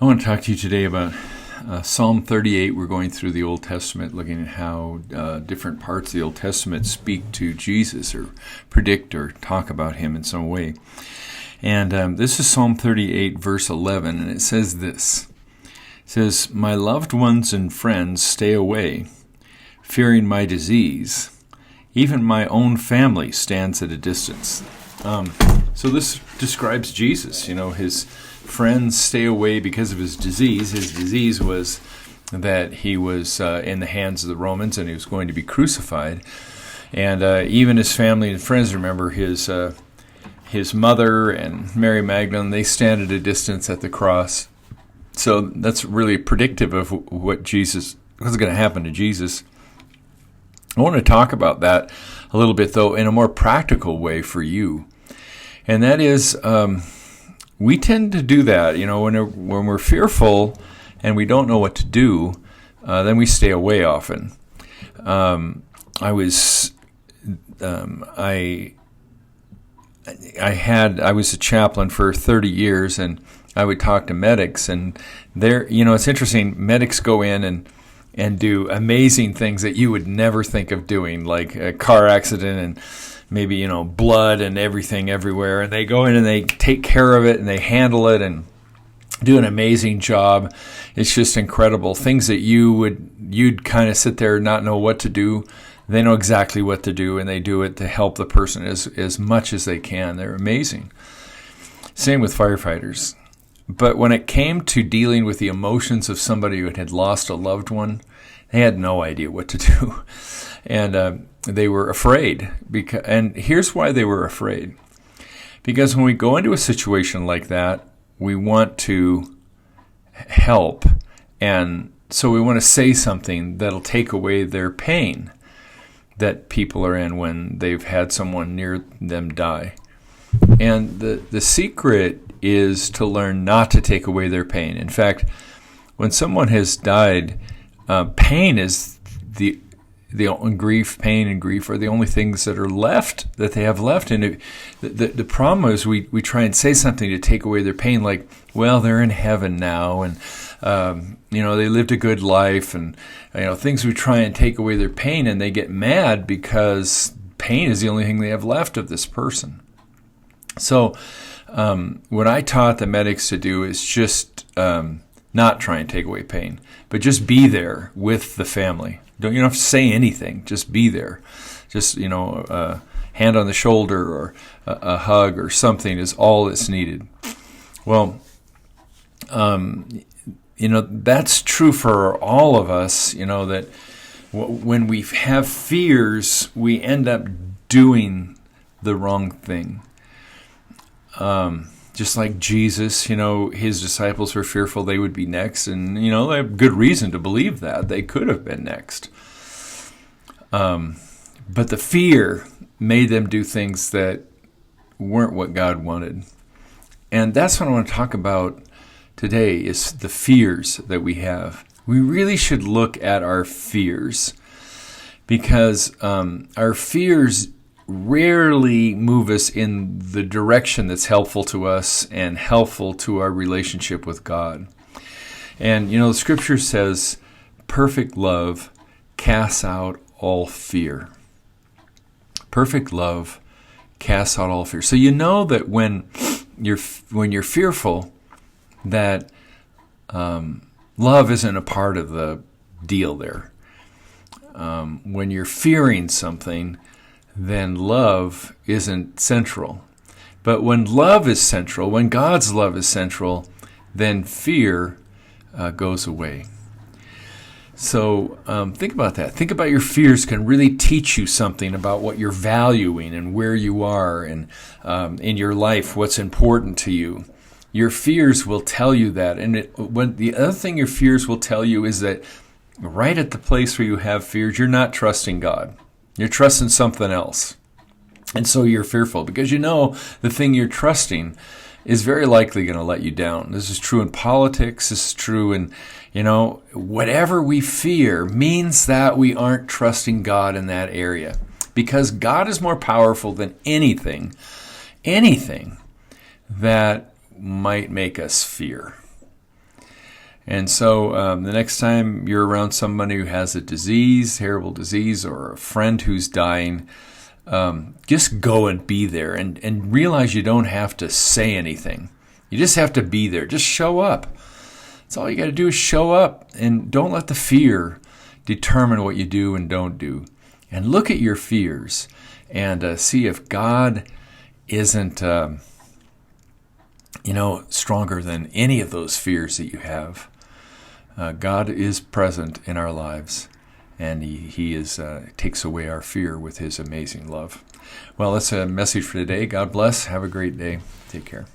I want to talk to you today about Psalm 38. We're going through the Old Testament, looking at how different parts of the Old Testament speak to Jesus or predict or talk about him in some way. And this is Psalm 38, verse 11, and it says this. It says, "My loved ones and friends stay away, fearing my disease. Even my own family stands at a distance." So this describes Jesus. You know, his friends stay away because of his disease. His disease was that he was in the hands of the Romans and he was going to be crucified. And even his family and friends, remember his mother and Mary Magdalene, they stand at a distance at the cross. So that's really predictive of what's going to happen to Jesus. I want to talk about that a little bit, though, in a more practical way for you. And that is, we tend to do that, you know, when we're fearful and we don't know what to do, then we stay away often. I was a chaplain for 30 years, and I would talk to medics, and it's interesting. Medics go in and do amazing things that you would never think of doing, like a car accident and maybe, blood and everything everywhere. And they go in and they take care of it and they handle it and do an amazing job. It's just incredible. Things that you'd kind of sit there and not know what to do. They know exactly what to do, and they do it to help the person as much as they can. They're amazing. Same with firefighters. But when it came to dealing with the emotions of somebody who had lost a loved one, they had no idea what to do. And they were afraid. And here's why they were afraid. Because when we go into a situation like that, we want to help. And so we want to say something that'll take away their pain that people are in when they've had someone near them die. And the secret is to learn not to take away their pain. In fact, when someone has died, pain is the pain and grief are the only things that are left, that they have left. And the problem is we try and say something to take away their pain, like, well, they're in heaven now, and they lived a good life, and things we try and take away their pain, and they get mad because pain is the only thing they have left of this person. So what I taught the medics to do is just not try and take away pain, but just be there with the family. You don't have to say anything. Just be there. Just, a hand on the shoulder or a hug or something is all that's needed. Well, that's true for all of us, that when we have fears, we end up doing the wrong thing. Just like Jesus, his disciples were fearful they would be next, and, they have good reason to believe that. They could have been next. But the fear made them do things that weren't what God wanted. And that's what I want to talk about today, is the fears that we have. We really should look at our fears, because our fears rarely move us in the direction that's helpful to us and helpful to our relationship with God. And, the scripture says, perfect love casts out all fear. Perfect love casts out all fear. So that when you're fearful, that love isn't a part of the deal there. When you're fearing something, then love isn't central. But when love is central, when God's love is central, then fear goes away. So think about that. Think about your fears can really teach you something about what you're valuing and where you are and in your life, what's important to you. Your fears will tell you that. And the other thing your fears will tell you is that right at the place where you have fears, you're not trusting God. You're trusting something else. And so you're fearful because the thing you're trusting is very likely going to let you down. This is true in politics. This is true in, whatever we fear means that we aren't trusting God in that area, because God is more powerful than anything that might make us fear. And so the next time you're around somebody who has a disease, terrible disease, or a friend who's dying, just go and be there and realize you don't have to say anything. You just have to be there. Just show up. That's all you got to do is show up, and don't let the fear determine what you do and don't do. And look at your fears and see if God isn't, stronger than any of those fears that you have. God is present in our lives, and He takes away our fear with His amazing love. Well, that's a message for today. God bless. Have a great day. Take care.